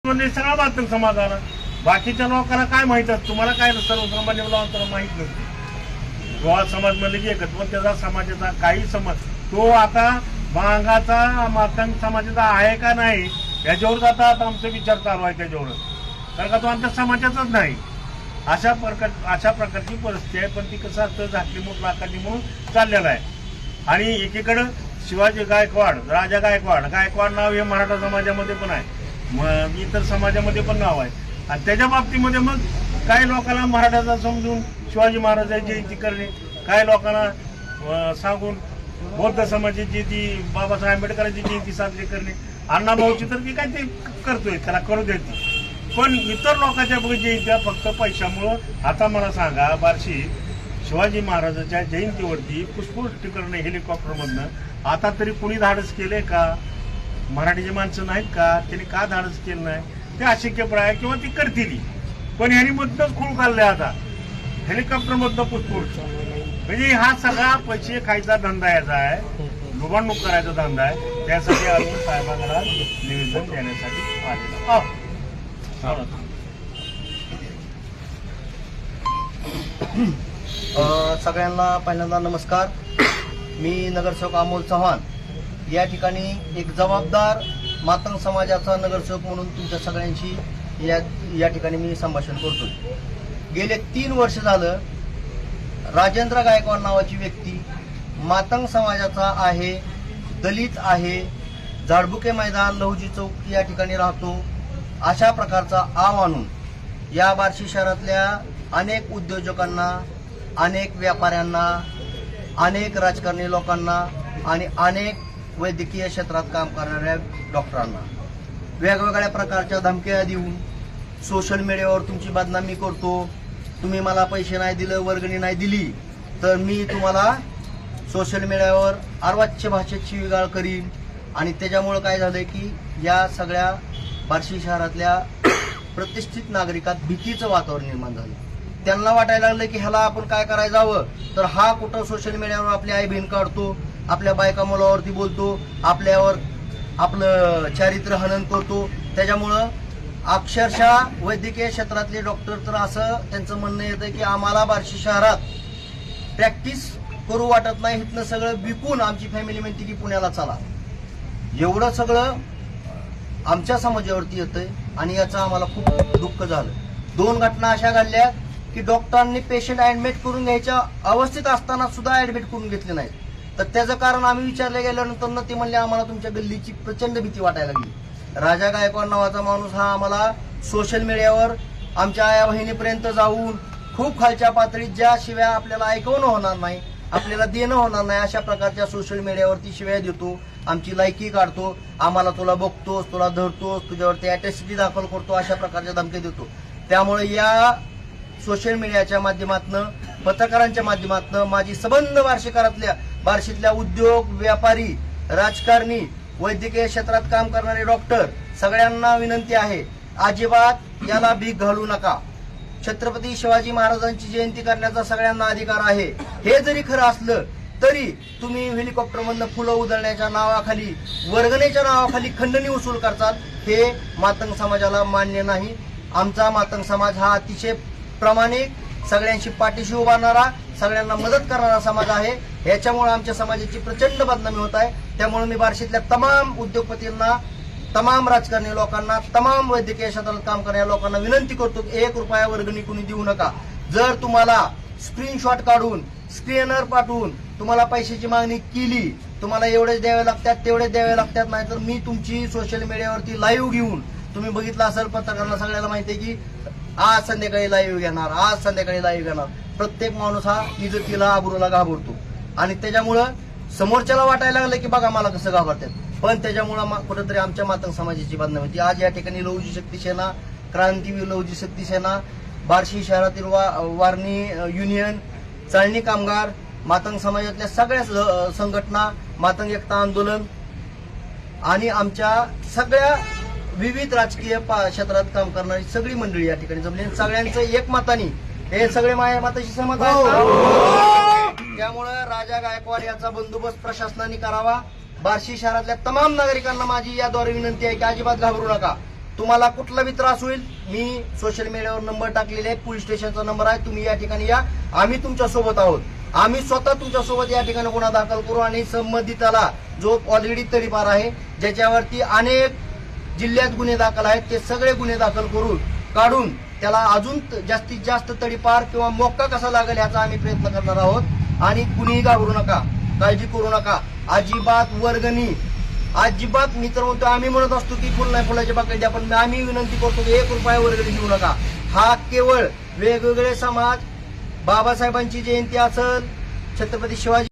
सगळा मातंग समाज आला. बाकीच्या लोकांना काय माहित असतं, तुम्हाला काय सर्वसामान्य लोकांना माहित नसतं. गोवा समाज म्हणजे की एकत्व त्याचा समाजाचा काही समाज तो आता मांगाचा मातंग समाजाचा आहे का नाही याच्यावर आता आमचा विचार चालू आहे त्याच्यावर. कारण का तो आमच्या समाजाचाच नाही. अशा प्रकारची परिस्थिती आहे. पण ती कसं असतं झाकलीमुख लाखाची म्हणून चाललेलं आहे. आणि एकीकडं शिवाजी गायकवाड, राजा गायकवाड नाव हे मराठा समाजामध्ये पण आहे, इतर समाजामध्ये पण नाव आहे. आणि त्याच्या बाबतीमध्ये मग काही लोकांना मराठाचा समजून शिवाजी महाराजांची जयंती करणे, काही लोकांना सांगून बौद्ध समाजाची ती बाबासाहेब आंबेडकरांची जयंती साजरी करणे. अण्णाभाऊची तर ती काय ते करतोय, त्याला करू देते. पण इतर लोकांच्या जयंत्या फक्त पैशामुळं. आता मला सांगा, बार्शी शिवाजी महाराजांच्या जयंतीवरती पुष्पवृष्टी करणे हेलिकॉप्टरमधनं आता तरी कुणी धाडस केले का? मराठीची माणसं नाहीत का? त्यांनी का धाडस केलं नाही? ते अशक्यप्राय किंवा ती करतील. पण ह्यांनी मधनच खूळ काढले. आता हेलिकॉप्टरमधनं पुष्पवृष्टी म्हणजे हा सगळा पैसे खायचा धंदा याचा आहे, लुबाडणूक करायचा धंदा आहे. त्यासाठी अरुण साहेबांना निवेदन देण्यासाठी आलेला. सगळ्यांना पहिल्यांदा नमस्कार. मी नगरसेवक अमोल चव्हाण या ठिकाणी एक जबाबदार मातंग समाजाचा नगरसेवक म्हणून तुमच्या सगळ्यांशी या ठिकाणी मी संभाषण करतोय. गेले 3 वर्ष झालं राजेंद्र गायकवाड नावाची व्यक्ती मातंग समाजाचा आहे, दलित आहे, झाडबुके मैदान लहुजी चौक या ठिकाणी राहतो. अशा प्रकारचा आव आणून या बार्शी शहरातल्या अनेक उद्योजकांना, अनेक व्यापाऱ्यांना, अनेक राजकारणी लोकांना आणि अनेक वैद्यकीय क्षेत्रात काम करणाऱ्या डॉक्टरांना वेगवेगळ्या प्रकारच्या धमक्या देऊन सोशल मीडियावर तुमची बदनामी करतो. तुम्ही मला पैसे नाही दिले, वर्गणी नाही दिली तर मी तुम्हाला सोशल मीडियावर अर्वाच्य भाषेत शिवीगाळ करीन. आणि त्याच्यामुळं काय झालंय की या सगळ्या बार्शी शहरातल्या प्रतिष्ठित नागरिकात भीतीचं वातावरण निर्माण झालं. त्यांना वाटायला लागलं की ह्याला आपण काय करायला जावं तर हा कुठं सोशल मीडियावर आपली आई बहीण काढतो, आपल्या बायका मुलावरती बोलतो, आपल्यावर आपलं चारित्र्य हनन करतो. त्याच्यामुळं अक्षरशः वैद्यकीय क्षेत्रातले डॉक्टर तर असं त्यांचं म्हणणं येतं की आम्हाला बार्शी शहरात प्रॅक्टिस करू वाटत नाही, इथनं सगळं विकून आमची फॅमिली म्हणते की पुण्याला चला. एवढं सगळं आमच्या समाजावरती येतंय आणि याचं आम्हाला खूप दुःख झालं. 2 घटना अशा घडल्या की डॉक्टरांनी पेशंट ऍडमिट करून घ्यायच्या अवस्थेत असताना सुद्धा ऍडमिट करून घेतले नाहीत. तर त्याचं कारण आम्ही विचारले गेल्यानंतर ते म्हणले आम्हाला तुमच्या गल्लीची प्रचंड भीती वाटायला लागली. राजा गायकवाड नावाचा माणूस हा आम्हाला सोशल मीडियावर आमच्या आया बहिणीपर्यंत जाऊन खूप खालच्या पातळीत ज्या शिव्या आपल्याला ऐकवणं होणार नाही, आपल्याला देणं होणार नाही अशा प्रकारच्या सोशल मीडियावरती शिव्या देतो, आमची लायकी काढतो, आम्हाला तुला बघतोस, तुला धरतोस, तुझ्यावरती अटॅसिटी दाखल करतो, अशा प्रकारच्या धमकी देतो. त्यामुळे या सोशल मीडियाच्या माध्यमातून, पत्रकारांच्या माध्यमातून माझी सबंध बार्शीतल्या उद्योग, व्यापारी, राजकारणी, वैद्यकीय क्षेत्रात काम करणारे डॉक्टर सगळ्यांना विनंती आहे, अजिबात याला भीक घालू नका. छत्रपती शिवाजी महाराजांची जयंती करण्याचा सगळ्यांना अधिकार आहे. हे जरी खरं असलं तरी तुम्ही हेलिकॉप्टरमधनं फुलं उधळण्याच्या नावाखाली, वर्गणीच्या नावाखाली खंडणी वसूल करतात, हे मातंग समाजाला मान्य नाही. आमचा मातंग समाज हा अतिशय प्रामाणिक, सगळ्यांशी पाठीशी उभारणारा, सगळ्यांना मदत करणारा समाज आहे. याच्यामुळे आमच्या समाजाची प्रचंड बदनामी होत आहे. त्यामुळे मी बार्शीतल्या तमाम उद्योगपतींना, तमाम राजकारणी लोकांना, तमाम वैद्यकीय क्षेत्रात काम करणाऱ्या लोकांना विनंती करतो की 1 रुपया वर्गणी कुणी देऊ नका. जर तुम्हाला स्क्रीनशॉट काढून, स्कॅनर पाठवून तुम्हाला पैशाची मागणी केली, तुम्हाला एवढेच द्यावे लागतात, तेवढेच द्यावे लागतात, नाहीतर मी तुमची सोशल मीडियावरती लाईव्ह घेऊन, तुम्ही बघितलं असेल, पत्रकारांना सगळ्याला माहिती आहे की आज संध्याकाळी लाईव्ह घेणार, आज संध्याकाळी लाईव्ह घेणार. प्रत्येक माणूस हा इज्जतीला, आबरूला घाबरतो आणि त्याच्यामुळं समोरच्याला वाटायला लागलं की बघा मला कसं घाबरतात. पण त्याच्यामुळं कुठेतरी आमच्या मातंग समाजाची बदनामी होती. आज या ठिकाणी लहुजी शक्ती सेना, क्रांतीवीर लहुजी शक्ती सेना, बार्शी शहरातील वारणी युनियन, चाळणी कामगार, मातंग समाजातल्या सगळ्या संघटना, मातंग एकता आंदोलन आणि आमच्या सगळ्या विविध राजकीय क्षेत्रात काम करणारी सगळी मंडळी या ठिकाणी जमली. सगळ्यांचं एकमताने हे सगळे माझ्या मताशी सहमत आहेत. त्यामुळे राजा गायकवाड याचा बंदोबस्त प्रशासनाने करावा. बार्शी शहरातल्या तमाम नागरिकांना माझी याद्वारे विनंती आहे की अजिबात घाबरू नका. तुम्हाला कुठला बी त्रास होईल, मी सोशल मीडियावर नंबर टाकलेले आहे, पोलीस स्टेशनचा नंबर आहे, तुम्ही या ठिकाणी या, आम्ही तुमच्या सोबत आहोत. आम्ही स्वतः तुमच्या सोबत या ठिकाणी गुन्हा दाखल करू आणि संबंधिताला जो ऑलरेडी तडीपार आहे, ज्याच्यावरती अनेक जिल्ह्यात गुन्हे दाखल आहेत, ते सगळे गुन्हे दाखल काढून त्याला अजून जास्तीत जास्त तडीपार किंवा मोक्का कसा लागेल याचा आम्ही प्रयत्न करणार आहोत. आणि कुणीही घाबरू नका, काळजी करू नका, अजिबात वर्गणी अजिबात. मी तर म्हणतो, आम्ही म्हणत असतो की फुल नाही फुलाचे बाकी द्या, पण आम्ही विनंती करतो की 1 रुपया वर्गणी घेऊ नका. हा केवळ वेगवेगळे समाज, बाबासाहेबांची जयंती असेल, छत्रपती शिवाजी